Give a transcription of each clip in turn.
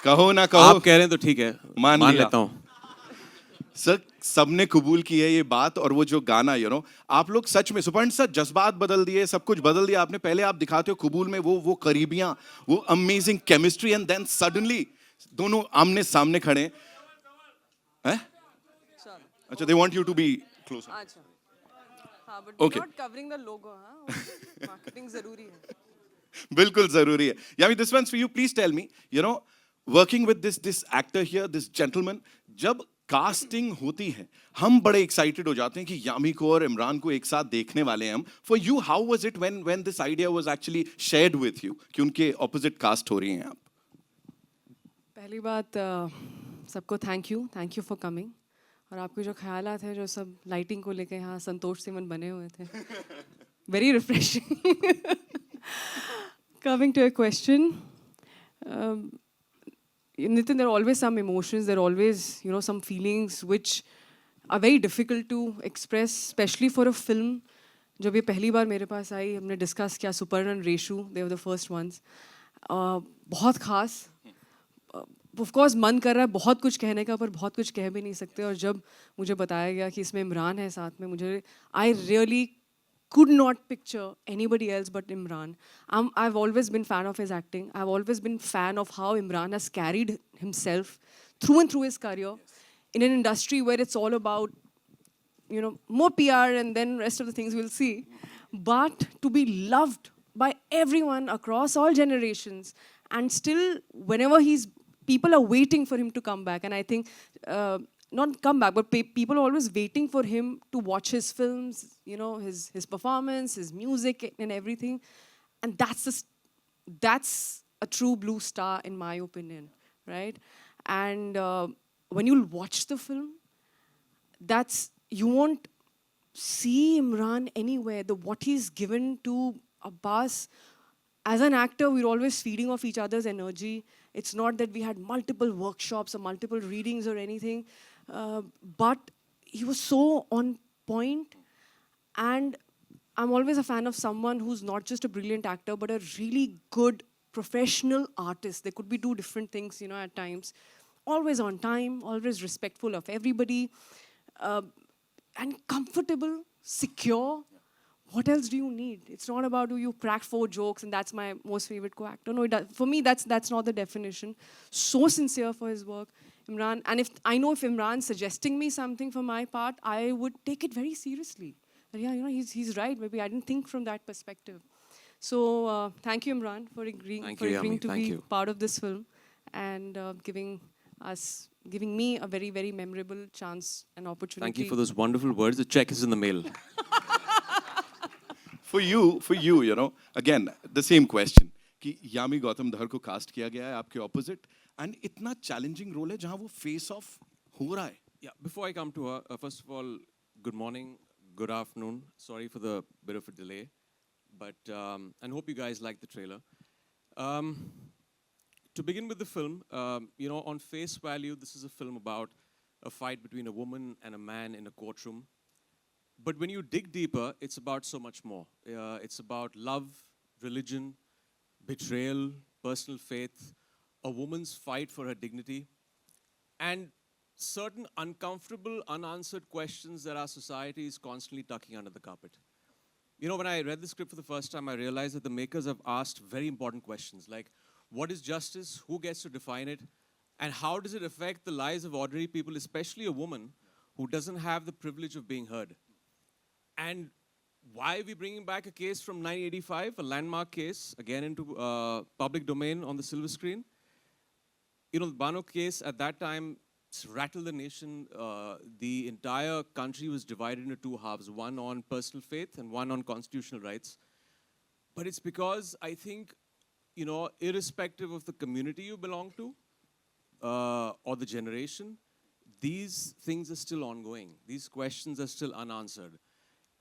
कहो ना कहो, आप कह रहे हैं तो ठीक है, मान लिया। लेता हूँ। सर सबने कबूल की है ये बात, और वो जो गाना आप लोग सच में सुपर्ण सर जज्बात बदल दिए, सब कुछ बदल दिया आपने। पहले आप दिखाते हो कबूल में वो करीबियां, वो amazing chemistry, and then suddenly दोनों आमने सामने खड़े हैं। अच्छा, they want you to be close. अच्छा, हाँ, but Okay. we're not covering the logo, हाँ? Marketing जरूरी है. बिल्कुल जरूरी है। यामी, this one's for you. Please tell me, working with this actor here, this gentleman, जब कास्टिंग होती है हम बड़े एक्साइटेड हो जाते हैं कि यामी को और इमरान को एक साथ देखने वाले हैं हम। For you, how was it when this idea was actually shared with you कि उनके ऑपोजिट कास्ट हो रही हैं आप? पहली बात, सबको थैंक यू फॉर कमिंग, और आपके जो ख्यालात हैं, जो सब लाइटिंग को लेके यहाँ संतोष सिमन बने हुए थे, very refreshing. Coming to a question, Nitin, there are always some emotions, there are always, some feelings which are very difficult to express, especially for a film. जब ये पहली बार मेरे पास आई, हमने डिस्कस किया, Suparn and Reshu, they were the first ones. बहुत खास. Of course मन कर रहा है बहुत कुछ कहने का, पर बहुत कुछ कह भी नहीं सकते. और जब मुझे बताया गया कि इसमें इमरान है साथ में, मुझे I really could not picture anybody else but Imran. I've always been fan of his acting. I've always been fan of how Imran has carried himself through and through his career in an industry where it's all about, more PR and then rest of the things we'll see. But to be loved by everyone across all generations, and still whenever people are waiting for him to come back, and I think not come back, but people are always waiting for him to watch his films, his performance, his music and everything. And that's a true blue star in my opinion, right? And when you watch the film, you won't see Imran anywhere. What he's given to Abbas, as an actor, we're always feeding off each other's energy. It's not that we had multiple workshops or multiple readings or anything, but he was so on point. And I'm always a fan of someone who's not just a brilliant actor, but a really good professional artist. They could be two different things, at times. Always on time, always respectful of everybody, and comfortable, secure. What else do you need? It's not about, you crack 4 jokes and that's my most favorite co-actor. No, for me, that's not the definition. So sincere for his work, Imran. And if I know if Imran's suggesting me something for my part, I would take it very seriously. But yeah, he's right. Maybe I didn't think from that perspective. So thank you, Imran, for agreeing to be part of this film, and giving me a very, very memorable chance and opportunity. Thank you for those wonderful words. The check is in the mail. For you, again, the same question कि यामी गौतम धर को cast किया गया है आपके opposite, and इतना challenging role है जहां वो फेस ऑफ हो रहा है. Yeah, before I come to her, first of all, good morning, good afternoon. Sorry for the bit of a delay, but and hope you guys like the trailer. To begin with the film, on face value, this is a film about a fight between a woman and a man in a courtroom. But when you dig deeper, it's about so much more. It's about love, religion, betrayal, personal faith, a woman's fight for her dignity, and certain uncomfortable, unanswered questions that our society is constantly tucking under the carpet. When I read the script for the first time, I realized that the makers have asked very important questions like, what is justice? Who gets to define it? And how does it affect the lives of ordinary people, especially a woman who doesn't have the privilege of being heard? And why are we bringing back a case from 1985, a landmark case, again into public domain on the silver screen? The Bano case at that time rattled the nation. The entire country was divided into 2 halves, one on personal faith and one on constitutional rights. But it's because I think, irrespective of the community you belong to or the generation, these things are still ongoing. These questions are still unanswered.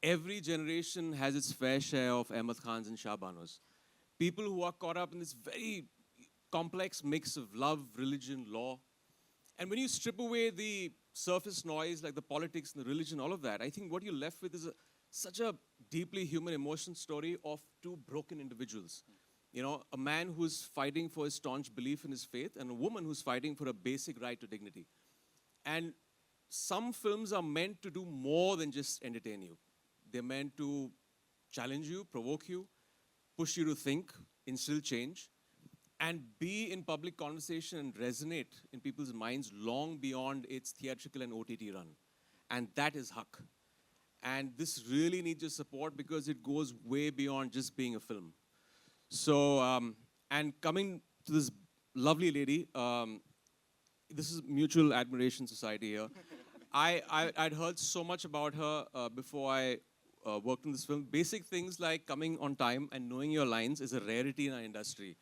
Every generation has its fair share of Ahmed Khans and Shah Banos. People who are caught up in this very complex mix of love, religion, law. And when you strip away the surface noise like the politics and the religion, all of that, I think what you're left with is such a deeply human emotion story of 2 broken individuals. You know, a man who's fighting for his staunch belief in his faith, and a woman who's fighting for a basic right to dignity. And some films are meant to do more than just entertain you. They're meant to challenge you, provoke you, push you to think, instill change, and be in public conversation and resonate in people's minds long beyond its theatrical and OTT run. And that is Huck. And this really needs your support because it goes way beyond just being a film. So, and coming to this lovely lady, this is Mutual Admiration Society here. I'd heard so much about her before I worked in this film. Basic things like coming on time and knowing your lines is a rarity in our industry.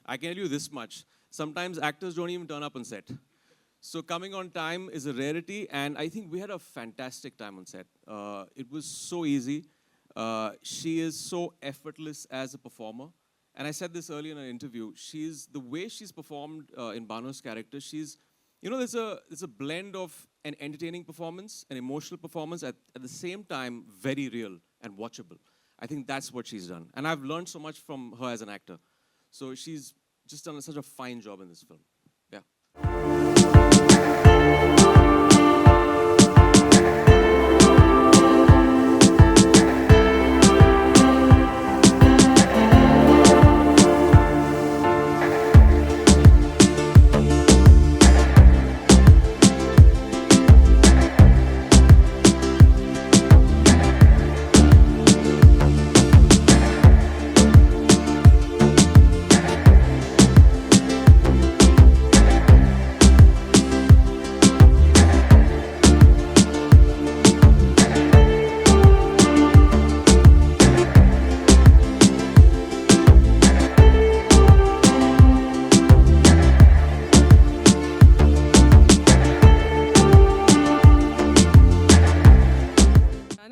I can tell you this much. Sometimes actors don't even turn up on set. So coming on time is a rarity, and I think we had a fantastic time on set. It was so easy. She is so effortless as a performer. And I said this earlier in an interview. The way she's performed in Banu's character, there's a blend of an entertaining performance, an emotional performance, at the same time, very real and watchable. I think that's what she's done. And I've learned so much from her as an actor. So she's just done such a fine job in this film. Yeah.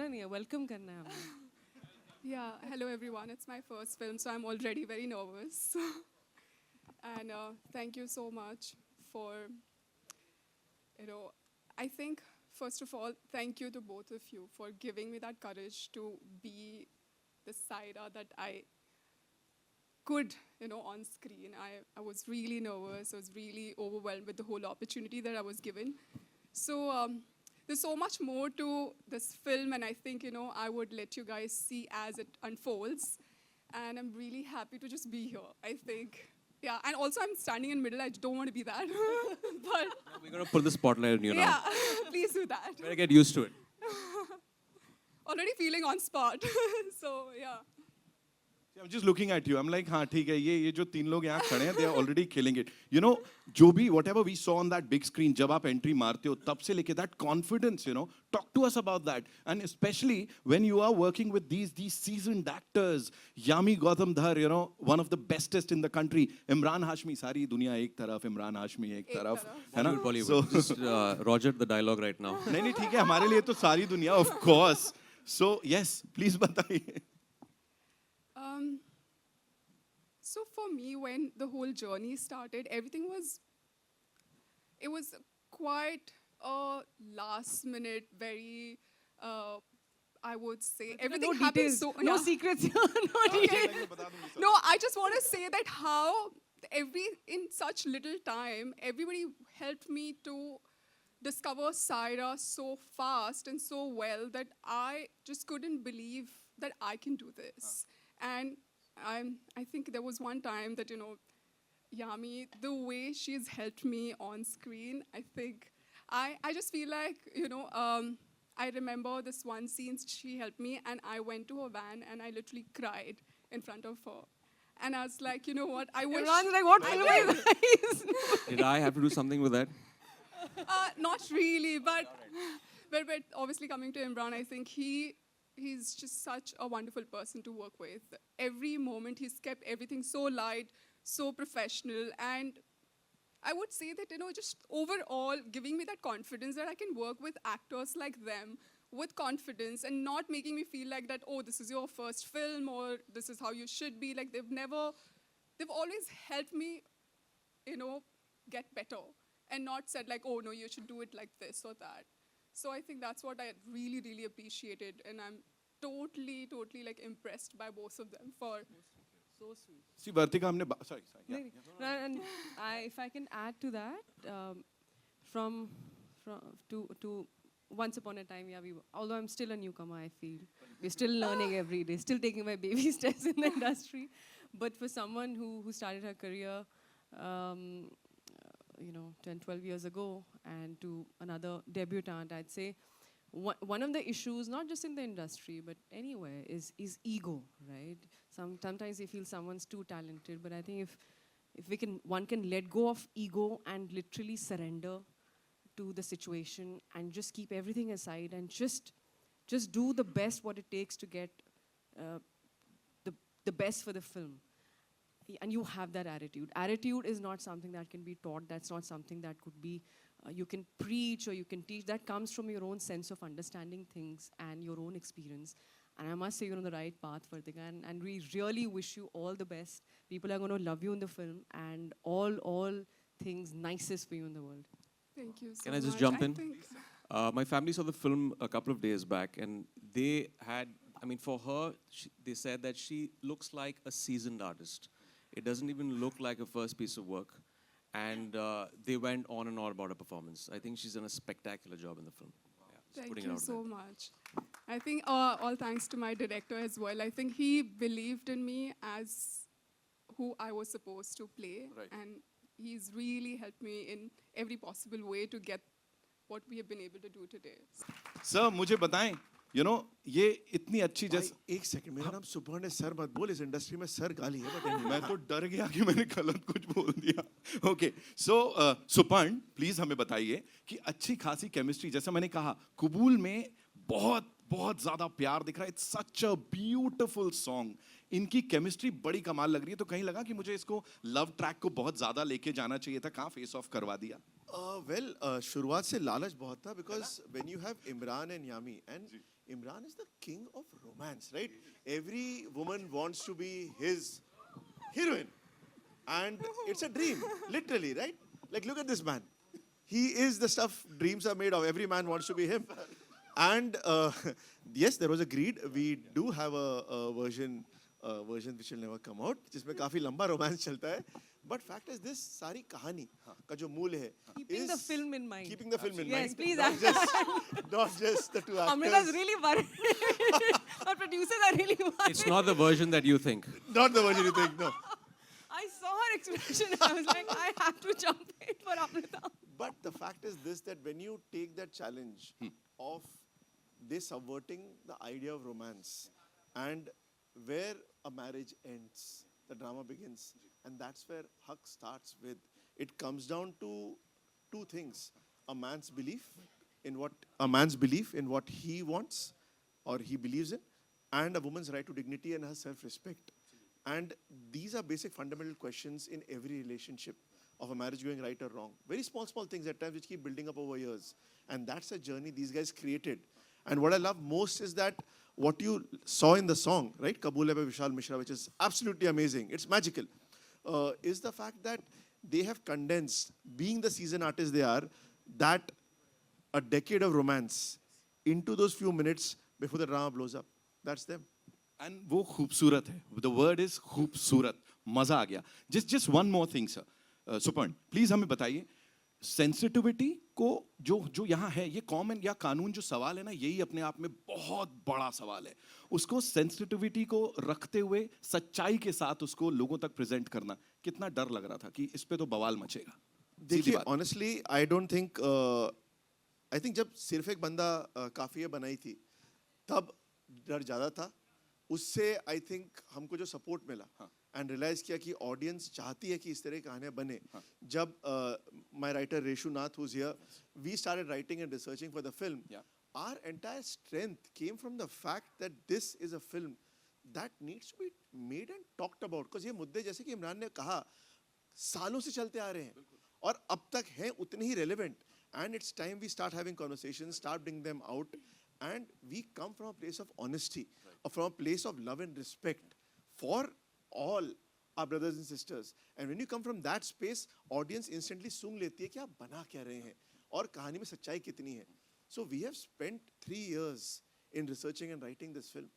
गाना नहीं है, welcome करना है हमें. Yeah, hello everyone. It's my first film, so I'm already very nervous. And thank you so much for, I think, first of all, thank you to both of you for giving me that courage to be the Saira that I could, on screen. I was really nervous. I was really overwhelmed with the whole opportunity that I was given. So there's so much more to this film, and I think, I would let you guys see as it unfolds. And I'm really happy to just be here, I think. Yeah, and also I'm standing in the middle. I don't want to be that. But We're going to put the spotlight on you now. yeah, please do that. Better get used to it. Already feeling on spot. So, yeah. I'm just looking at you. I'm like, हाँ ठीक है ये जो तीन लोग यहाँ खड़े हैं, they are already killing it. You know, जो भी whatever we saw on that big screen, जब आप entry मारते हो, तब से लेके that confidence, talk to us about that. And especially when you are working with these seasoned actors, Yami Gautam Dhar, one of the bestest in the country. Imran Hashmi, सारी दुनिया एक तरफ, Imran Hashmi एक तरफ, है ना? Bollywood. Just Roger the dialogue right now. नहीं ठीक है, हमारे लिए तो सारी दुनिया, of course. So yes, please बताइए. So for me, when the whole journey started, it was quite a last minute, very, I would say, everything No happened details, so... no yeah. secrets, no details. No, I just want to say that how in such little time, everybody helped me to discover Saira so fast and so well that I just couldn't believe that I can do this. And I think there was one time that, Yami, the way she's helped me on screen, I think, I just feel like, I remember this one scene she helped me, and I went to her van and I literally cried in front of her. And I was like, you know what, I wish... Imran's like, what film is this? Did I have to do something with that? Not really, but obviously coming to Imran, I think he's just such a wonderful person to work with. Every moment he's kept everything so light, so professional, and I would say that, just overall giving me that confidence that I can work with actors like them with confidence and not making me feel like that, oh, this is your first film or this is how you should be. Like they've always helped me, get better and not said like, oh, no, you should do it like this or that. So I think that's what I really, really appreciated, and I'm totally like impressed by both of them for So sweet. See, Vartika, हमने sorry, No, no, and if I can add to that, from to once upon a time, yeah, although I'm still a newcomer, I feel we're still learning every day, still taking my baby steps in the industry. But for someone who started her career, 10, 12 years ago, and to another debutante, I'd say one of the issues, not just in the industry but anywhere, is ego, right? Sometimes you feel someone's too talented, but I think if one can let go of ego and literally surrender to the situation and just keep everything aside and just do the best what it takes to get the best for the film. And you have that attitude. Attitude is not something that can be taught. That's not something that could be, you can preach or you can teach. That comes from your own sense of understanding things and your own experience. And I must say you're on the right path, Vartika. And we really wish you all the best. People are going to love you in the film, and all things nicest for you in the world. Thank you so Can I just much. jump in? think- My family saw the film a couple of days back, and they had, I mean, for her, they said that she looks like a seasoned artist. It doesn't even look like a first piece of work. And they went on and on about her performance. I think she's done a spectacular job in the film. Yeah, just Thank putting it you out so there. much. I think all thanks to my director as well. I think he believed in me as who I was supposed to play. Right. And he's really helped me in every possible way to get what we have been able to do today. Sir मुझे बताएं, ये इतनी अच्छी जैसे एक second, मेरा नाम सुपर्ण है, सर मत बोल, इस इंडस्ट्री में सर गाली है, बट मैं तो डर गया कि मैंने गलत कुछ बोल दिया. ओके, सो सुपर्ण प्लीज हमें बताइए कि अच्छी खासी केमिस्ट्री, जैसा मैंने कहा, कुबूल में बहुत बहुत ज्यादा प्यार दिख रहा है. It's such a beautiful song. इनकी केमिस्ट्री बड़ी कमाल लग रही है. तो कहीं लगा कि मुझे इसको लव ट्रैक को बहुत ज्यादा लेके जाना चाहिए था. कहाँ फेस ऑफ करवा दिया? वेल, शुरुआत से लालच बहुत था, because when you have Imran and Yami, and Imran is the king of romance, right? Every woman wants to be his heroine, and it's a dream, literally, right? Like look at this man, he is the stuff dreams are made of. Every man wants to be him. And yes, there was a greed. We do have a version which will never come out, जिसमें काफी लंबा romance चलता है. But fact is this, सारी कहानी का जो मूल है, Keeping the film in mind. keeping the film in Yes, mind. please Not just the two actors. Amrita's really worried. Our producers are really worried. It's not the version that you think. Not the version you think, no. I saw her expression. I was like, I have to jump in for Amrita. But the fact is this, that when you take that challenge of this subverting the idea of romance, and where a marriage ends, the drama begins, and that's where Haq starts with. It comes down to two things: a man's belief in what he wants or he believes in, and a woman's right to dignity and her self-respect. And these are basic fundamental questions in every relationship of a marriage going right or wrong. Very small things at times which keep building up over years. And that's a journey these guys created. And what I love most is that what you saw in the song, right, Kabool Hai by Vishal Mishra, which is absolutely amazing, it's magical, is the fact that they have condensed, being the seasoned artists they are, that a decade of romance into those few minutes before the drama blows up. That's them. And वो खूबसूरत है. The word is खूबसूरत. मजा आ गया. Just one more thing sir, Suparn please हमें बताइए, sensitivity को जो यहाँ है, ये कॉमन या कानून जो सवाल है ना, यही अपने आप में बहुत बड़ा सवाल है. उसको सेंसिटिविटी को रखते हुए सच्चाई के साथ उसको लोगों तक प्रेजेंट करना, कितना डर लग रहा था कि इस पे तो बवाल मचेगा? देखिए, honestly I don't think, I think जब सिर्फ एक बंदा काफिया बनाई थी तब डर ज्यादा था. उससे आई थिंक हमको जो सपोर्ट मिला एंड रियलाइज किया कि ऑडियंस चाहती है कि इस तरह की कहानियां बने. जब my writer Reshu Nath was here, we started writing and researching for the film. Our entire strength came from the fact that this is a film that needs to be made and talked about. Because ये मुद्दे, जैसे कि इमरान ने कहा, सालों से चलते आ रहे हैं और अब तक हैं उतने ही relevant. And it's time we start having conversations, start bring them out. And we come from a place of honesty, or from a place of love and respect for all our brothers and sisters. And when you come from that space, audience instantly सूंघ लेती है कि आप बना क्या रहे हैं और कहानी में सच्चाई कितनी है. So we have spent 3 years in researching and writing this film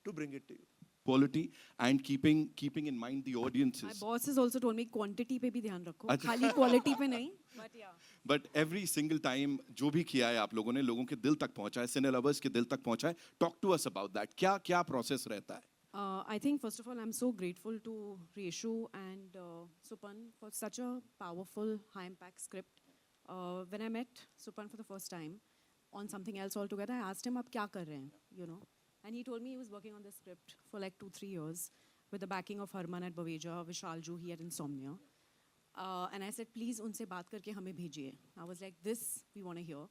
to bring it to you. quality and keeping in mind the My audiences. boss has also told me quantity पे भी ध्यान रखो, अच्छा। खाली quality पे नहीं. But yeah. But every single time जो भी किया है आप लोगों ने लोगों के दिल तक पहुंचा है, सिने लवर्स के दिल तक पहुंचा है. Talk to us about that. क्या क्या process रहता है? I think first of all, I'm so grateful to Reshu and Supan for such a powerful, high-impact script. When I met Supan for the first time on something else altogether, I asked him, "आप क्या कर रहे हैं?" You know, and he told me he was working on the script for like 2-3 years with the backing of Harman at Baweja, Vishal Ju, he had Insomnia. And I said, please unse baat karke hame bhejiye. I was like, this we want to hear.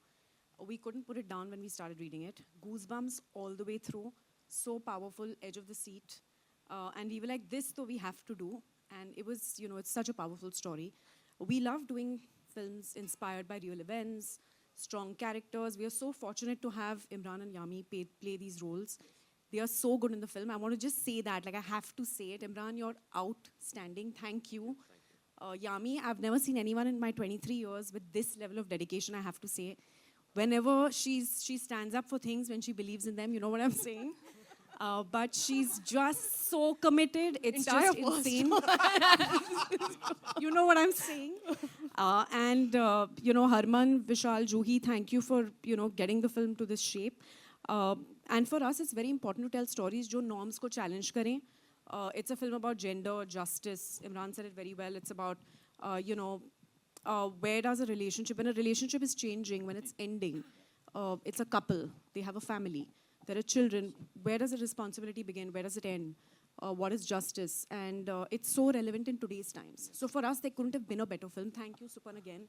We couldn't put it down when we started reading it. Goosebumps all the way through. So powerful, edge of the seat. And we were like, this though we have to do. And it was, you know, it's such a powerful story. We love doing films inspired by real events, strong characters. We are so fortunate to have Imran and Yami play these roles. They are so good in the film. I want to just say that, like I have to say it. Imran, you're outstanding. Thank you. Yami, I've never seen anyone in my 23 years with this level of dedication, I have to say. Whenever she stands up for things, when she believes in them, you know what I'm saying? But she's just so committed. It's Entire just insane. You know what I'm saying? And you know, Harman, Vishal, Juhi, thank you for, you know, getting the film to this shape. And for us, it's very important to tell stories jo norms ko challenge kare. It's a film about gender, justice. Imran said it very well. It's about, you know, where does a relationship, when a relationship is changing, when it's ending, it's a couple, they have a family, there are children, where does the responsibility begin, where does it end? What is justice? And it's so relevant in today's times. So for us, there couldn't have been a better film. Thank you, Supan, again,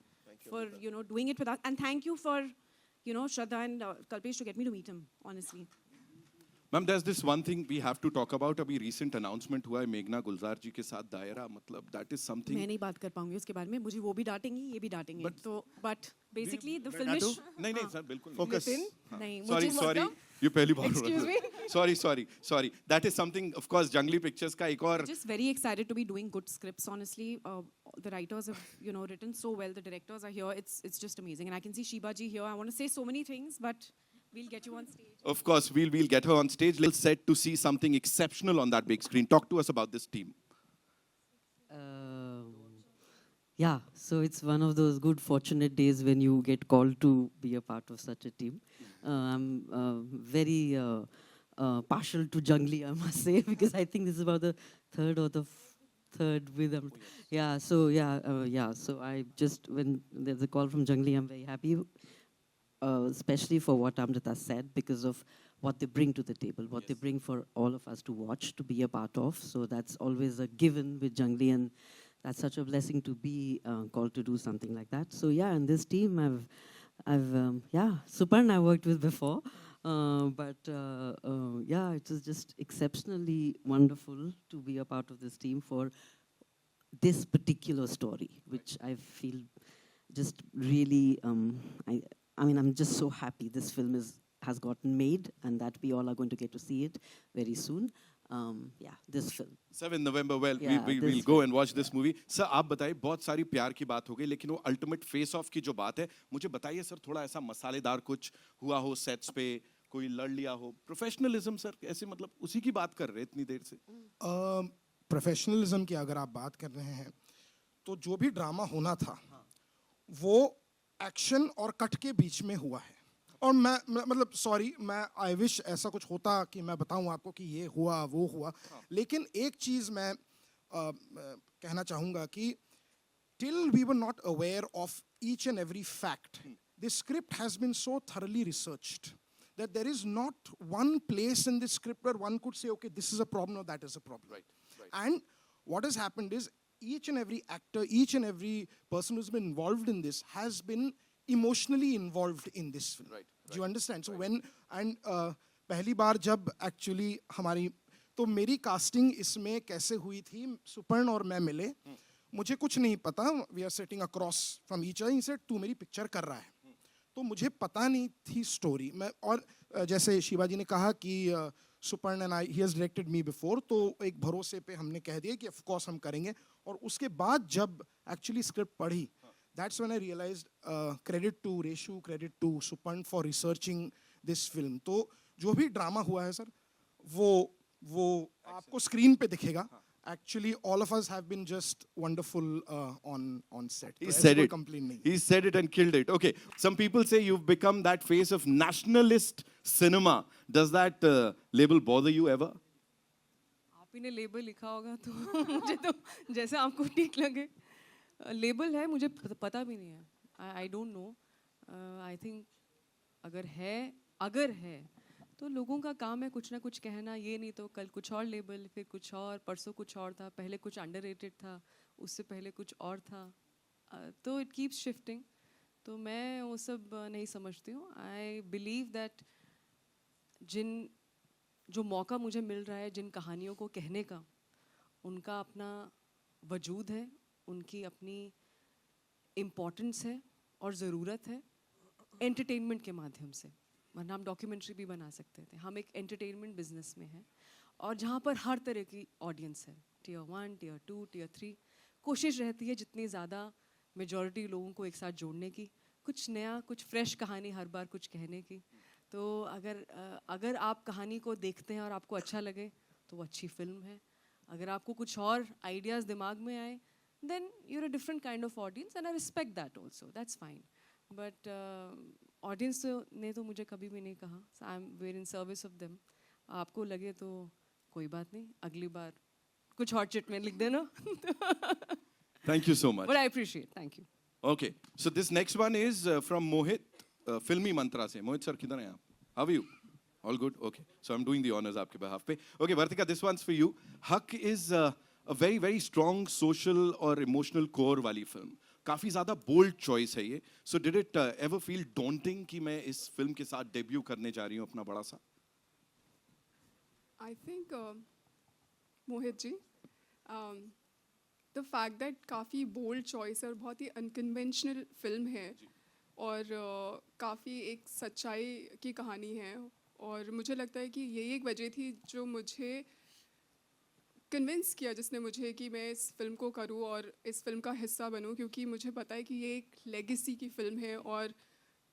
for, you know, doing it with us. And thank you for, you know, Shraddha and Kalpesh to get me to meet him, honestly. Ma'am there's this one thing we have to talk about. अभी recent announcement हुआ है मेघना गुलजार जी के साथ दायरा, मतलब that is something. मैं नहीं बात कर पाऊंगी उसके बारे में, मुझे वो भी डांटेंगी, ये भी डांटेंगे. तो but basically the film is नहीं नहीं सर बिल्कुल Focus. नहीं, Sorry, मुझे sorry. ये पहली बार हो Excuse रहा है. Sorry. That is something, of course, Jungly Pictures का एक और. just very excited to be doing good scripts, honestly. The writers have, you know, written so well. The directors are here. It's just amazing. And I can see Shiba ji here. I want to say so many things, but we'll get you on stage. Of course, we'll get her on stage. Little set to see something exceptional on that big screen. Talk to us about this team. Yeah, so it's one of those good fortunate days when you get called to be a part of such a team. I'm very partial to Jungly, I must say, because I think this is about the third or the third with them. Yeah, so so I just, when there's a call from Jungly, I'm very happy, especially for what Amrita said, because of what they bring to the table, what they bring for all of us to watch, to be a part of. So that's always a given with Jungly, and that's such a blessing to be called to do something like that. So yeah, and this team, Supan I worked with before, but yeah, it was just exceptionally wonderful to be a part of this team for this particular story, which I feel just really, I mean, I'm just so happy this film has gotten made and that we all are going to get to see it very soon. Yeah, this film. 7 November, well, Yeah, we'll go and watch this movie. Sir, आप बताइए, बहुत सारी प्यार की बात हो गई, लेकिन वो ultimate face off की जो बात है, मुझे बताइए सर, थोड़ा ऐसा मसालेदार कुछ हुआ हो सेट्स पे, कोई लड़ लिया हो. प्रोफेशनलिज्म सर, ऐसे मतलब उसी की बात कर रहे इतनी देर से. प्रोफेशनलिज्म की अगर आप बात कर रहे हैं तो जो भी ड्रामा होना था वो एक्शन और कट के बीच में हुआ है. और मैं मतलब सॉरी, मैं आई विश ऐसा कुछ होता कि मैं बताऊं आपको कि ये हुआ वो हुआ, लेकिन एक चीज़ मैं कहना चाहूँगा कि till we were not aware of each and every fact, this script has been so thoroughly researched that there is not one place in this script where one could say, okay, this is a problem or that is a problem. Right. And what has happened is each and every actor, each and every person who's been involved in this has been emotionally involved in this film. Right, Do you understand? So when, and पहली बार जब actually हमारी, तो मेरी casting इसमें कैसे हुई थी, सुपर्ण और मैं मिले, मुझे कुछ नहीं पता, we are sitting across from each other, he said, तू मेरी picture कर रहा है. तो मुझे पता नहीं थी story, मैं, और जैसे शिवा जी ने कहा कि सुपर्ण and I, he has directed me before, तो एक भरोसे पे हमने कह दिया कि of course हम करेंगे. और उसके बाद जब actually script पढ़ी, that's when I realized credit to Reshu, credit to Supan for researching this film. तो जो भी ड्रामा हुआ है सर, वो वो आपको स्क्रीन पे दिखेगा. Actually, all of us have been just wonderful on set. He तो ऐसी said कोई it. complaint नहीं. He said it and killed it. Okay. Some people say you've become that face of nationalist cinema. Does that label bother you ever? आप ही ने label लिखा होगा तो मुझे तो जैसे आपको ठीक लगे. लेबल है, मुझे पता भी नहीं है. I don't know. I think अगर है तो लोगों का काम है कुछ ना कुछ कहना. ये नहीं तो कल कुछ और लेबल, फिर कुछ और, परसों कुछ और था, पहले कुछ अंडररेटेड था, उससे पहले कुछ और था. तो इट कीप्स शिफ्टिंग. तो मैं वो सब नहीं समझती हूँ. आई बिलीव दैट जो मौका मुझे मिल रहा है जिन कहानियों को कहने का, उनका अपना वजूद है, उनकी अपनी इम्पोर्टेंस है और ज़रूरत है एंटरटेनमेंट के माध्यम से. वरना हम डॉक्यूमेंट्री भी बना सकते थे. हम एक एंटरटेनमेंट बिजनेस में हैं और जहाँ पर हर तरह की ऑडियंस है, टियर 1, टियर 2, टियर 3. कोशिश रहती है जितनी ज़्यादा मेजॉरिटी लोगों को एक साथ जोड़ने की, कुछ नया, कुछ फ्रेश कहानी हर बार कुछ कहने की. तो अगर आप कहानी को देखते हैं और आपको अच्छा लगे तो वो अच्छी फिल्म है. अगर आपको कुछ और आइडियाज़ दिमाग में आए, then you're a different kind of audience and I respect that also. That's fine. But audience ने तो मुझे कभी भी नहीं कहा. So we're in service of them. आपको लगे तो कोई बात नहीं, अगली बार कुछ और चिट में लिख देना. Thank you so much. But I appreciate. Thank you. Okay. So this next one is from Mohit, Filmi Mantra se. Mohit sir, किधर हैं आप? How are you? All good? Okay. So I'm doing the honors आपके behalf पे. Okay, Vartika, this one's for you. Haq is a very, very strong social or emotional core वाली film. काफी ज़्यादा bold choice है ये. So did it ever feel daunting कि मैं इस film के साथ debut करने जा रही हूँ अपना बड़ा सा? I think Mohit ji, the fact that काफ़ी bold choice है और बहुत ही unconventional film है और काफ़ी एक सच्चाई की कहानी है और मुझे लगता है कि यही एक वजह थी जो मुझे कन्विंस किया, जिसने मुझे कि मैं इस फिल्म को करूं और इस फिल्म का हिस्सा बनूं, क्योंकि मुझे पता है कि ये एक लेगेसी की फिल्म है और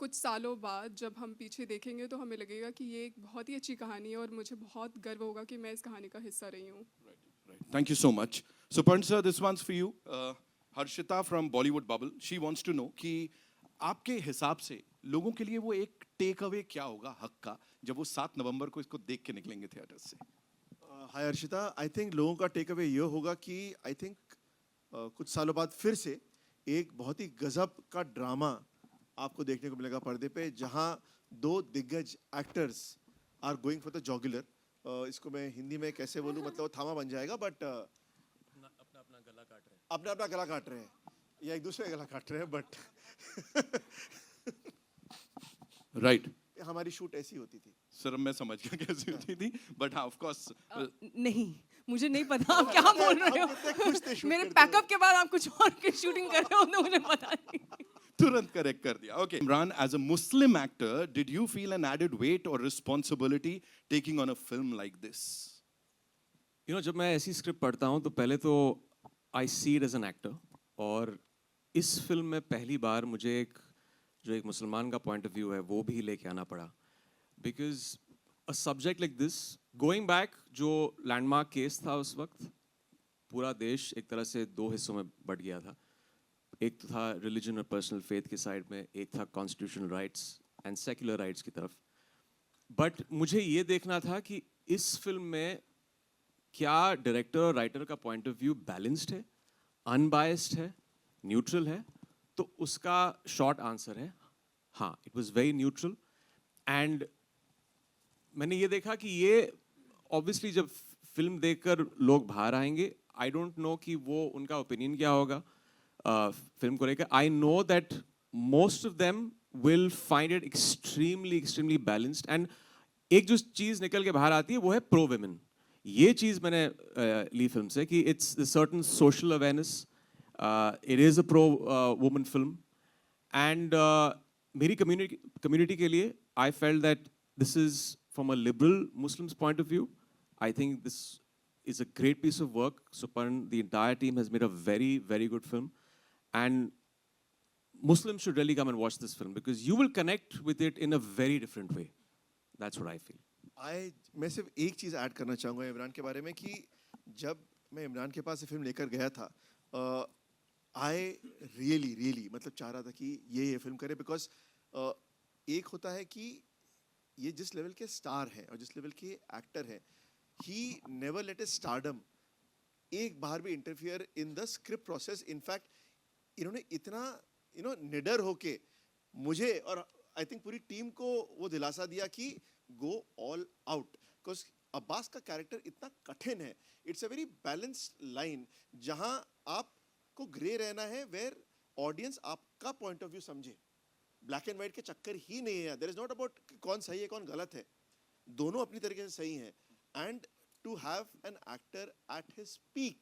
कुछ सालों बाद जब हम पीछे देखेंगे तो हमें लगेगा कि ये एक बहुत ही अच्छी कहानी है और मुझे बहुत गर्व होगा कि मैं इस कहानी का हिस्सा रही हूँ. Right. Thank you so much. So Parn sir, this one's for you. Harshita from Bollywood Bubble. She wants to know कि आपके हिसाब से लोगों के लिए वो एक टेक अवे क्या होगा हक का जब वो 7 नवंबर को इसको देख के निकलेंगे थिएटर से? हाय अर्शिता, आई थिंक लोगों का टेक अवे ये होगा कि आई थिंक कुछ सालों बाद फिर से एक बहुत ही गजब का ड्रामा आपको देखने को मिलेगा पर्दे पे, जहां 2 दिग्गज actors are going for the jugular. इसको मैं हिंदी में कैसे बोलूं, मतलब थामा बन जाएगा, बट अपना गला काट रहे हैं या एक दूसरे का गला काट रहे हैं, बट राइट. हमारी शूट ऐसी होती थी. सर मैं समझ गया कैसी होती थी, बट हाँ ऑफ कोर्स नहीं, मुझे नहीं पता आप क्या बोल रहे हो. मेरे पैकअप के बाद आप कुछ और की शूटिंग कर रहे हो तो मुझे पता नहीं. तुरंत करेक्ट कर दिया. Okay Imran, as a Muslim actor did you feel an added weight और responsibility taking on a film like this? जब मैं ऐसी स्क्रिप्ट पढ़ता हूँ तो पहले तो I see it as an actor, और इस फिल्म में पहली बार मुझे जो एक मुसलमान का पॉइंट ऑफ व्यू है वो भी लेके आना पड़ा. Because a subject like this, going back, जो लैंडमार्क केस था उस वक्त, पूरा देश एक तरह से 2 हिस्सों में बट गया था. एक तो था रिलीजन और पर्सनल फेथ की साइड में, एक था constitutional rights and secular rights की तरफ. बट मुझे ये देखना था कि इस फिल्म में क्या डायरेक्टर और राइटर का पॉइंट ऑफ व्यू बैलेंस्ड है, अनबायस्ड है, न्यूट्रल है. तो उसका शॉर्ट आंसर है हाँ, it was very neutral. And मैंने ये देखा कि ये ऑब्वियसली जब फिल्म देखकर लोग बाहर आएंगे, आई डोंट नो कि वो उनका ओपिनियन क्या होगा फिल्म को लेकर. I know that most of them will find it extremely balanced. And एक जो चीज़ निकल के बाहर आती है वो है प्रो विमेन. ये चीज़ मैंने ली फिल्म से कि it's certain social awareness. It is a pro-woman film, and मेरी community के लिए I felt that this is from a liberal Muslim's point of view. I think this is a great piece of work. Suparn, the entire team has made a very, very good film, and Muslims should really come and watch this film because you will connect with it in a very different way. That's what I feel. मैं सिर्फ एक चीज़ add करना चाहूँगा इमरान के बारे में कि जब मैं इमरान के पास ये फिल्म लेकर गया था आई रियली मतलब चाह रहा था कि ये फिल्म करे बिकॉज एक होता है कि ये जिस लेवल के स्टार हैं और जिस लेवल के एक्टर हैं ही नेवर लेट ए स्टारडम एक बार भी interfere in the script process in fact इन्होंने इतना निडर होके मुझे और आई थिंक पूरी टीम को वो दिलासा दिया कि go all out because Abbas का कैरेक्टर इतना कठिन है it's a very balanced line जहां आपको ग्रे रहना है वेयर ऑडियंस आपका पॉइंट ऑफ व्यू समझे ब्लैक एंड व्हाइट के चक्कर ही नहीं है देयर इज नॉट अबाउट कौन सही है कौन गलत है दोनों अपनी तरीके से सही हैं and to have an actor at his peak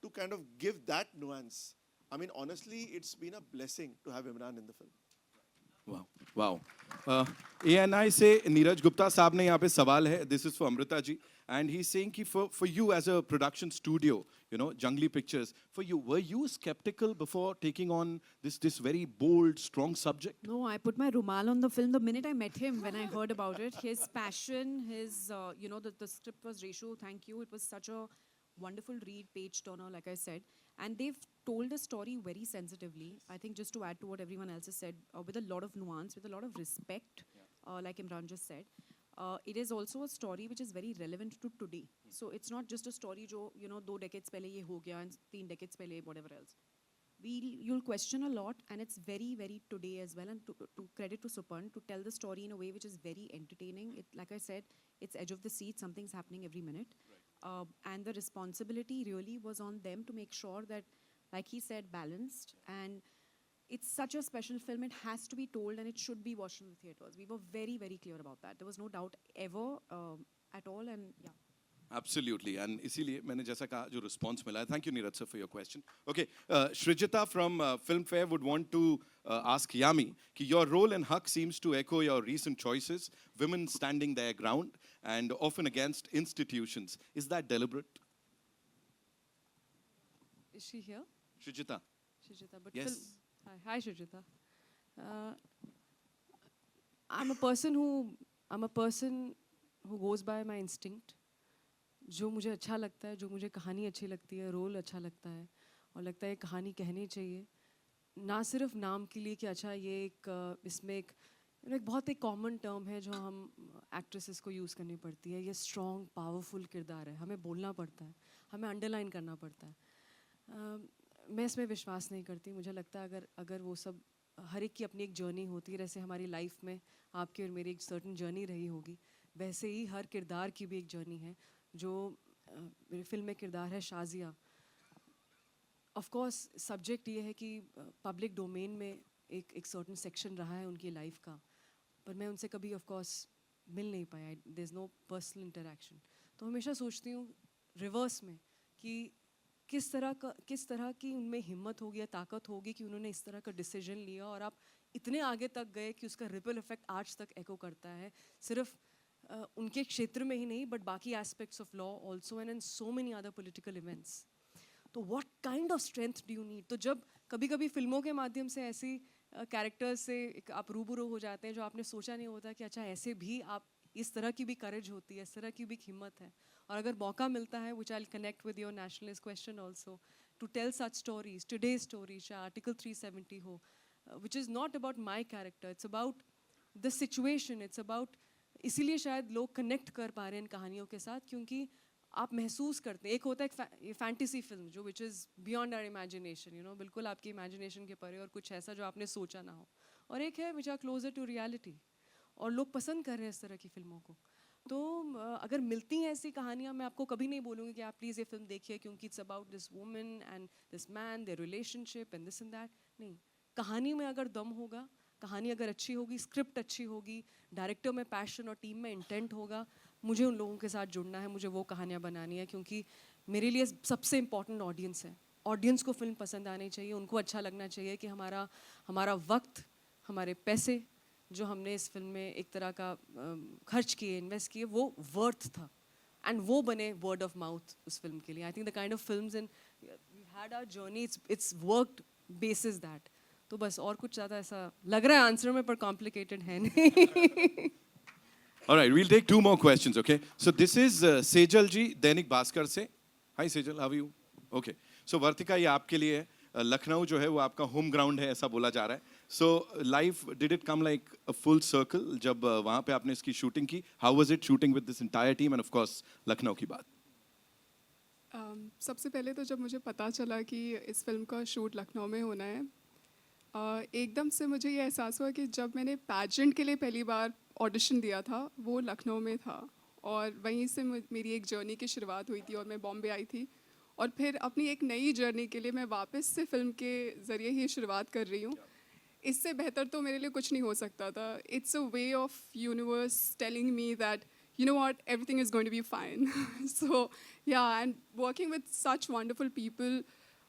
to kind of give that nuance. I mean, honestly, it's been a blessing to have Imran in the film. Wow. ANI से नीरज गुप्ता साहब ने यहाँ पे सवाल है. This is for Amrita ji, and he's saying कि for you as a production studio, you know, Jungly Pictures, for you, were you skeptical before taking on this very bold, strong subject? No, I put my rumal on the film the minute I met him when I heard about it. His passion, his, the script was ratio, thank you. It was such a wonderful read, page turner, like I said. And they've told a story very sensitively. I think just to add to what everyone else has said, with a lot of nuance, with a lot of respect, like Imran just said. It is also a story which is very relevant to today. So it's not just a story jo, 2 decades pehle ye ho gaya and 3 decades pehle whatever else. You'll question a lot and it's very, very today as well. And to credit to Suparn, to tell the story in a way which is very entertaining. Like I said, it's edge of the seat, something's happening every minute. And the responsibility really was on them to make sure that, like he said, balanced. And it's such a special film, it has to be told and it should be watched in the theatres. We were very, very clear about that. There was no doubt ever at all. And yeah. Absolutely, and इसीलिए मैंने जैसा कहा जो response मिला है. Thank you, Neeraj sir, for your question. Okay, Shrijita from Filmfare would want to ask Yami कि your role in Haq seems to echo your recent choices, women standing their ground and often against institutions. Is that deliberate? Is she here? Shrijita. Shrijita, but Yes. Hi Shrijita. I'm a person who goes by my instinct. जो मुझे अच्छा लगता है, जो मुझे कहानी अच्छी लगती है, रोल अच्छा लगता है और लगता है कहानी कहनी चाहिए, ना सिर्फ नाम के लिए कि अच्छा ये एक इसमें एक बहुत एक कॉमन टर्म है जो हम एक्ट्रेसेस को यूज़ करनी पड़ती है. ये स्ट्रॉन्ग पावरफुल किरदार है, हमें बोलना पड़ता है, हमें अंडरलाइन करना पड़ता है. मैं इसमें विश्वास नहीं करती. मुझे लगता है अगर वो सब हर एक की अपनी एक जर्नी होती है, जैसे हमारी लाइफ में आपकी और मेरी एक सर्टन जर्नी रही होगी, वैसे ही हर किरदार की भी एक जर्नी है. जो मेरी फिल्म में किरदार है शाजिया, ऑफ कोर्स सब्जेक्ट ये है कि पब्लिक डोमेन में एक सर्टन सेक्शन रहा है उनकी लाइफ का, पर मैं उनसे कभी ऑफ कोर्स मिल नहीं पाया. There is no personal interaction. तो हमेशा सोचती हूँ रिवर्स में कि किस तरह की उनमें हिम्मत होगी या ताकत होगी कि उन्होंने इस तरह का डिसीजन लिया और आप इतने आगे तक गए कि उसका रिपल इफेक्ट आज तक एको करता है, सिर्फ उनके क्षेत्र में ही नहीं बट बाकी aspects of law also and in so many other political events. तो what kind of strength do you need? तो जब कभी कभी फिल्मों के माध्यम से ऐसी कैरेक्टर्स से आप रूबरू हो जाते हैं जो आपने सोचा नहीं होता कि अच्छा ऐसे भी आप इस तरह की भी करेज होती है, इस तरह की भी हिम्मत है. और अगर मौका मिलता है, which I connect with your nationalist question also, to tell such stories, today stories, चाहे आर्टिकल 370 हो, which is not about my character, it's about the situation, it's about. इसीलिए शायद लोग कनेक्ट कर पा रहे हैं इन कहानियों के साथ, क्योंकि आप महसूस करते हैं. एक होता है एक फैंटेसी फिल्म जो which is beyond our imagination, बिल्कुल आपकी इमेजिनेशन के परे और कुछ ऐसा जो आपने सोचा ना हो, और एक है which are closer to reality, और लोग पसंद कर रहे हैं इस तरह की फिल्मों को. तो अगर मिलती हैं ऐसी कहानियाँ, मैं आपको कभी नहीं बोलूँगी कि आप प्लीज़ ये फिल्म देखिए क्योंकि it's about this woman and this man, their relationship and this and that. नहीं, कहानी में अगर दम होगा, कहानी अगर अच्छी होगी, स्क्रिप्ट अच्छी होगी, डायरेक्टर में पैशन और टीम में इंटेंट होगा, मुझे उन लोगों के साथ जुड़ना है, मुझे वो कहानियाँ बनानी है, क्योंकि मेरे लिए सबसे इम्पॉर्टेंट ऑडियंस है. ऑडियंस को फिल्म पसंद आनी चाहिए, उनको अच्छा लगना चाहिए कि हमारा वक्त, हमारे पैसे जो हमने इस फिल्म में एक तरह का खर्च किए, इन्वेस्ट किए, वो वर्थ था. एंड वो बने वर्ड ऑफ माउथ उस फिल्म के लिए. I think the kind of films in we had our journey, it's worked basis that. तो बस, और कुछ ज़्यादा ऐसा लग रहा है आंसर में, पर कॉम्प्लिकेटेड है नहीं. All right, we'll take two more questions, okay? So this is Sejal ji, Dainik Bhaskar से. Hi Sejal, how are you? Okay. So Vartika, ये आपके लिए है. लखनऊ जो है वो आपका होम ग्राउंड है ऐसा बोला जा रहा है. So life, did it come like a full circle जब वहाँ पे आपने इसकी शूटिंग की? How was it shooting with this entire team and of course Lucknow की बात? सबसे पहले तो जब मुझे पता चला कि इस फिल्म का शूट लखनऊ में होना है, एकदम से मुझे ये एहसास हुआ कि जब मैंने पैजेंट के लिए पहली बार ऑडिशन दिया था वो लखनऊ में था और वहीं से मेरी एक जर्नी की शुरुआत हुई थी और मैं बॉम्बे आई थी और फिर अपनी एक नई जर्नी के लिए मैं वापस से फिल्म के ज़रिए ही शुरुआत कर रही हूँ. इससे बेहतर तो मेरे लिए कुछ नहीं हो सकता था. It's a way of universe telling me that you know what, everything is going to be fine. So yeah, and working with such wonderful people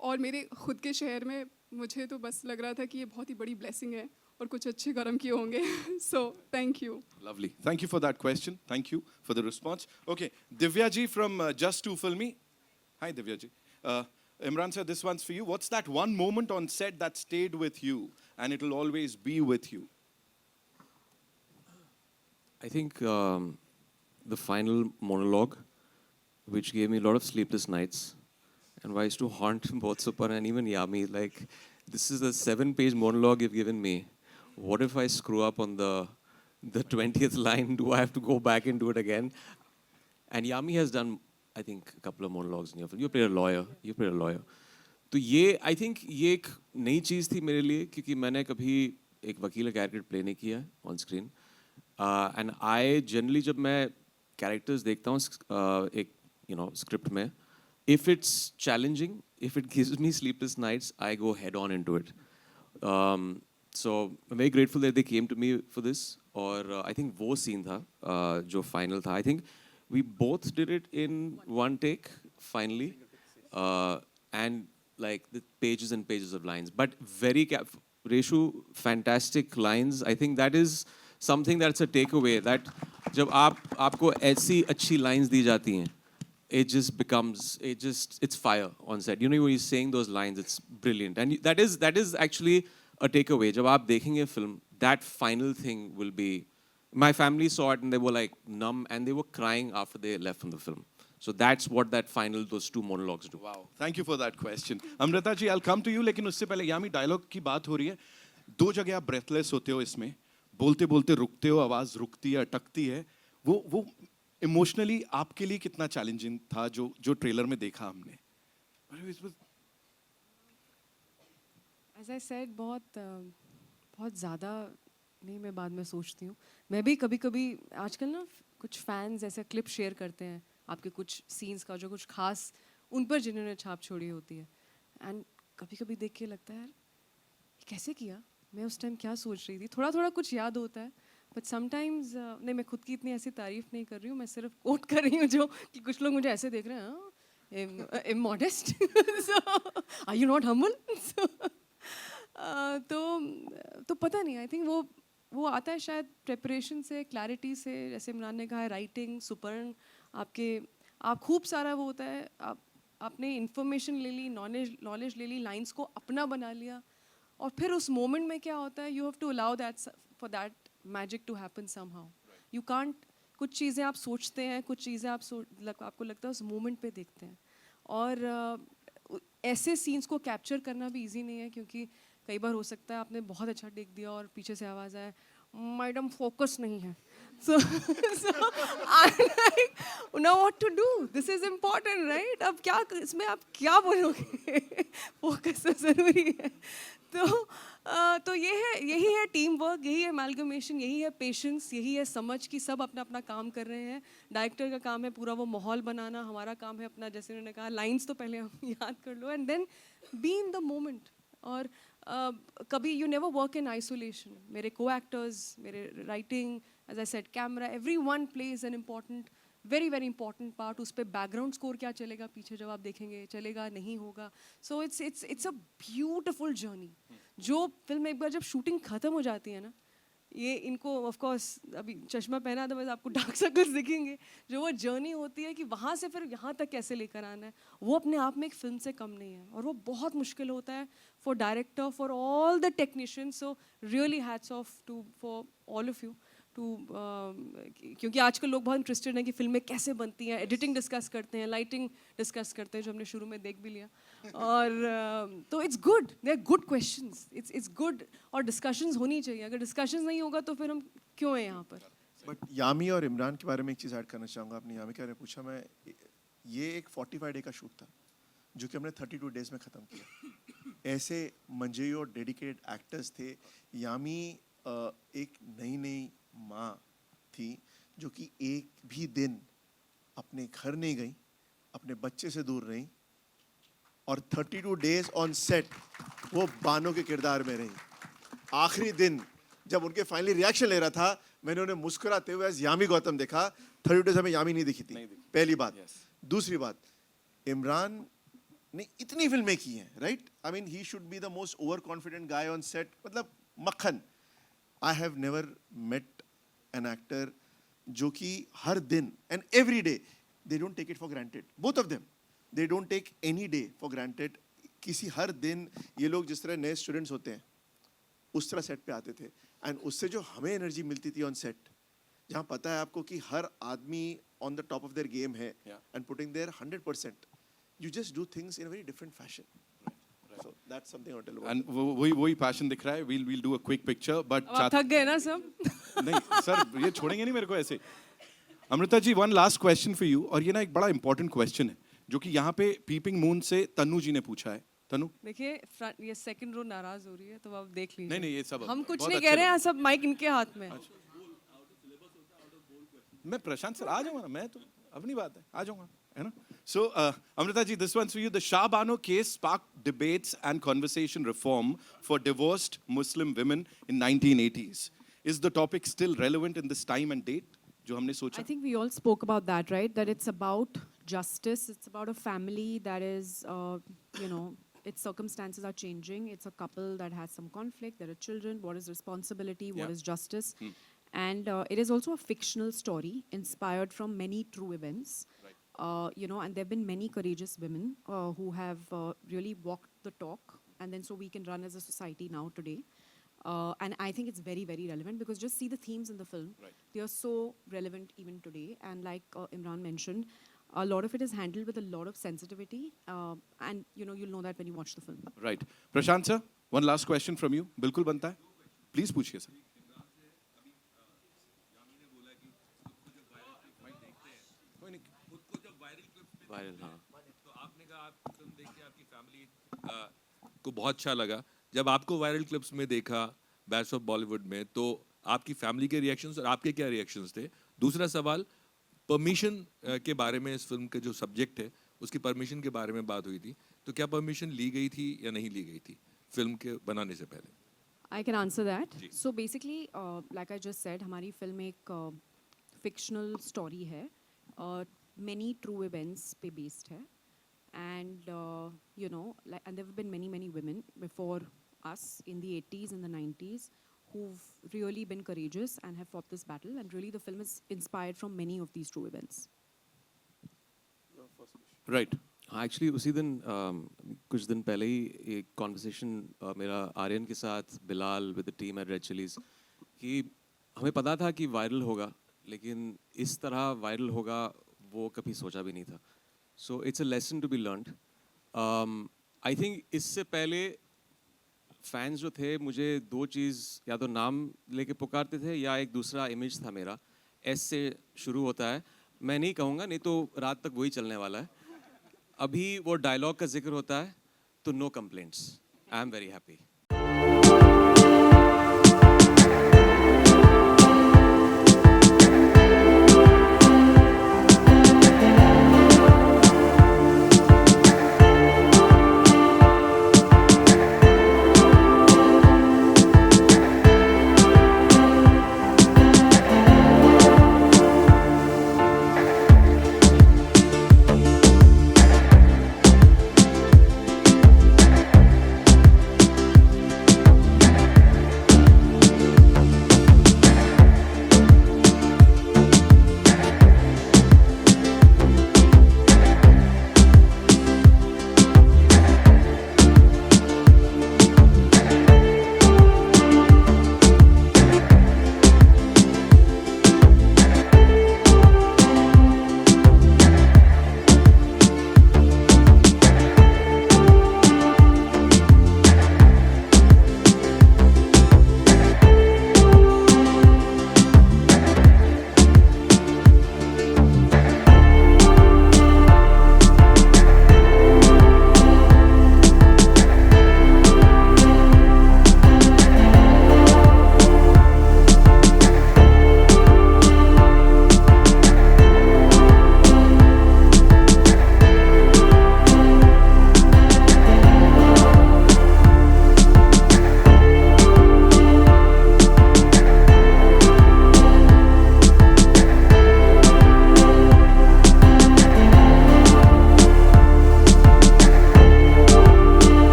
और मेरे खुद के शहर में मुझे तो बस लग रहा था कि ये बहुत ही बड़ी blessing है और कुछ अच्छे कर्म किए होंगे. So thank you. Lovely. Thank you for that question. Thank you for the response. Okay, Divya ji from Just Too Filmy. Hi Divya ji. Imran sir, this one's for you. What's that one moment on set that stayed with you and it'll always be with you? I think the final monologue, which gave me a lot of sleepless nights, and why I used to haunt both Supan and even Yami. Like, this is a 7-page monologue you've given me. What if I screw up on the 20th line? Do I have to go back and do it again? And Yami has done, I think, a couple of monologues in your film. You played a lawyer. You played a lawyer. तो ये I think ये एक नई चीज़ थी मेरे लिए क्योंकि मैंने कभी एक वकील का कैरेक्टर प्ले नहीं किया on screen. And I generally जब मैं कैरेक्टर्स देखता हूँ एक स्क्रिप्ट में, if it's challenging, if it gives me sleepless nights, I go head on into it. So I'm very grateful that they came to me for this. और I think वो scene था जो final था. I think we both did it in one take finally, and like the pages and pages of lines. But Reshu, fantastic lines. I think that is something that's a takeaway. That जब आपको ऐसी अच्छी lines दी जाती हैं, it's fire on set. You know when you're saying those lines, it's brilliant, and that is actually a takeaway. जब आप देखेंगे film, that final thing will be. My family saw it and they were like numb and they were crying after they left from the film. So that's what those two monologues do. Wow, thank you for that question. Amrita ji, I'll come to you. लेकिन उससे पहले यामी dialogue की बात हो रही है. दो जगह आप breathless होते हो इसमें. बोलते बोलते रुकते हो, आवाज रुकती है, अटकती है. वो इमोशनली आपके लिए कितना चैलेंजिंग था जो ट्रेलर में देखा हमने? As I said, बहुत ज़्यादा नहीं, मैं बाद में सोचती हूँ. मैं भी कभी-कभी आजकल ना कुछ फैंस ऐसे क्लिप शेयर करते हैं आपके कुछ सीन्स का जो कुछ खास उन पर जिन्होंने छाप छोड़ी होती है. एंड कभी-कभी देख के लगता है यार ये कैसे किया, मैं उस टाइम क्या सोच रही थी. थोड़ा थोड़ा कुछ याद होता है, बट समटाइम्स नहीं, मैं खुद की इतनी ऐसी तारीफ नहीं कर रही हूँ, मैं सिर्फ कोट कर रही हूँ जो कि कुछ लोग मुझे ऐसे देख रहे हैं, immodest, are you not humble. तो पता नहीं, आई थिंक वो आता है शायद प्रेपरेशन से, क्लैरिटी से. जैसे इमरान ने कहा है, राइटिंग, सुपर्ण, आप खूब सारा वो होता है, आपने इंफॉर्मेशन ले ली, नॉलेज ले ली, लाइंस को अपना बना लिया, और फिर उस मोमेंट में क्या होता है, you have to allow that for that magic to happen somehow. You can't, कुछ चीज़ें आप सोचते हैं, कुछ चीज़ें आपको लगता है उस मोमेंट पे देखते हैं. और ऐसे सीन्स को कैप्चर करना भी इजी नहीं है, क्योंकि कई बार हो सकता है आपने बहुत अच्छा टेक दिया और पीछे से आवाज़ आए, मैडम फोकस नहीं है. So I'm like, now what to do? This is important, right? अब क्या इसमें आप क्या बोलोगे? फोकस तो ज़रूरी है. तो यही है टीम वर्क, यही है एमैल्गमेशन, यही है पेशेंस, यही है समझ कि सब अपना अपना काम कर रहे हैं. डायरेक्टर का काम है पूरा वो माहौल बनाना, हमारा काम है अपना, जैसे उन्होंने कहा, लाइंस तो पहले हम याद कर लो and then be in the moment. और कभी you never work in isolation. मेरे को एक्टर्स, मेरे writing, as I said, camera, everyone plays an important, very very important part. उस पर बैकग्राउंड स्कोर क्या चलेगा पीछे जब आप देखेंगे, चलेगा नहीं होगा. सो इट्स अ ब्यूटिफुल जर्नी. जो फिल्म एक बार जब शूटिंग ख़त्म हो जाती है ना, ये इनको ऑफ कोर्स अभी चश्मा पहना तो बस आपको डार्क सर्कल्स दिखेंगे. जो वो जर्नी होती है कि वहाँ से फिर यहाँ तक कैसे लेकर आना है, वो अपने आप में एक फिल्म से कम नहीं है. और वो बहुत मुश्किल होता है for director, for all the technicians. So really hats off to for all of you too क्योंकि आजकल लोग बहुत इंटरेस्टेड हैं कि फिल्में कैसे बनती हैं, एडिटिंग डिस्कस करते हैं, लाइटिंग डिस्कस करते हैं, जो हमने शुरू में देख भी लिया। और तो it's good, they are good questions, it's good, और डिस्कशंस होनी चाहिए। अगर डिस्कशंस नहीं होगा तो फिर हम क्यों हैं यहाँ पर? बट यामी और इमरान के बारे में एक चीज़ ऐड करना चाहूँगा। आपने यामी के बारे में पूछा, मैं ये एक 45 डे का शूट था जो कि हमने 32 डेज में ख़त्म किया। ऐसे मंजेय और डेडिकेटेड एक्टर्स थे। यामी एक नई माँ थी जो कि एक भी दिन अपने घर नहीं गई, अपने बच्चे से दूर रही, और 32 डेज ऑन सेट वो बानो के किरदार में रही। आखिरी दिन जब उनके फाइनली रिएक्शन ले रहा था, मैंने उन्हें मुस्कुराते हुए एज यामी गौतम देखा। 32 डेज में यामी नहीं दिखी थी, पहली बात। दूसरी बात, इमरान ने इतनी फिल्में की हैं, right? I mean he should be the most over confident guy on set, मतलब मक्खन। I have never met an actor जो कि हर दिन and every day they don't take it for granted, both of them, they don't take any day for granted. किसी हर दिन ये लोग जिस तरह नए स्टूडेंट्स होते हैं उस तरह सेट पे आते थे, एंड उससे जो हमें एनर्जी मिलती थी ऑन सेट, जहाँ पता है आपको कि हर आदमी on the top of their game है and putting their 100%, you just do things in a very different fashion. So that's something I'll tell you about. And वही पैशन दिख रहा है. We'll do a quick picture, but अब आप थक गए ना सब? नहीं सर, ये छोड़ेंगे नहीं मेरे को ऐसे. Amrita ji, one last question for you, और ये ना एक बड़ा important question है जो कि यहाँ पे पीपिंग मून से तनु जी ने पूछा है. तनु, देखिए ये सेकंड रो नाराज हो रही है, तो आप देख लीजिए। नहीं ये सब हम कुछ बहुत नहीं अच्छे कह रहे हैं, लोग। सब माइक इनके हाथ में। मैं प्रशांत सर आ जाऊंगा ना, मैं तो अपनी बात है, आ जाऊंगा, है ना? So, Amrita ji, this one's for you. The Shah Bano case sparked debates and conversation reform for divorced Muslim women in 1980s. Is the topic still relevant in this time and date? जो हमने सोचा? I think we all spoke about that, right? That it's about justice. It's about a family that is, its circumstances are changing. It's a couple that has some conflict. There are children. What is responsibility? What is justice? And it is also a fictional story inspired from many true events. And there have been many courageous women who have really walked the talk, and then so we can run as a society now today. And I think it's very, very relevant because just see the themes in the film. They are so relevant even today. And like Imran mentioned, a lot of it is handled with a lot of sensitivity. And, you'll know that when you watch the film. Right. Prashant sir, one last question from you. बिल्कुल बनता है. Please पूछिए sir. Viral, हाँ. तो आपने कहा आप film देख के आपकी फैमिली को बहुत अच्छा लगा. जब आपको वायरल क्लिप्स में देखा बैट्स ऑफ बॉलीवुड में, तो आपकी फैमिली के रिएक्शंस और आपके क्या रिएक्शंस थे? दूसरा सवाल, परमिशन के बारे में, इस फिल्म के जो सब्जेक्ट है उसकी परमिशन के बारे में बात हुई थी, तो क्या परमिशन ली गई थी या नहीं ली गई थी फिल्म के बनाने से पहले? I can answer that. So basically, like I just said, हमारी फिल्म एक fictional story है, many true events पे based है, and and there have been many women before us in the 80s and the 90s who've really been courageous and have fought this battle, and really the film is inspired from many of these true events. Right. हाँ, actually उसी दिन कुछ दिन पहले ही एक conversation मेरा आर्यन के साथ, Bilal with the team at Red Chillies, कि हमें पता था कि वायरल होगा, लेकिन इस तरह वायरल होगा वो कभी सोचा भी नहीं था. So it's a lesson to be learned. I think इससे पहले फैंस जो थे मुझे दो चीज़, या तो नाम लेके पुकारते थे या एक दूसरा इमेज था मेरा, एस से शुरू होता है. मैं नहीं कहूँगा, नहीं तो रात तक वही चलने वाला है. अभी वो डायलॉग का जिक्र होता है तो no complaints. I am very happy.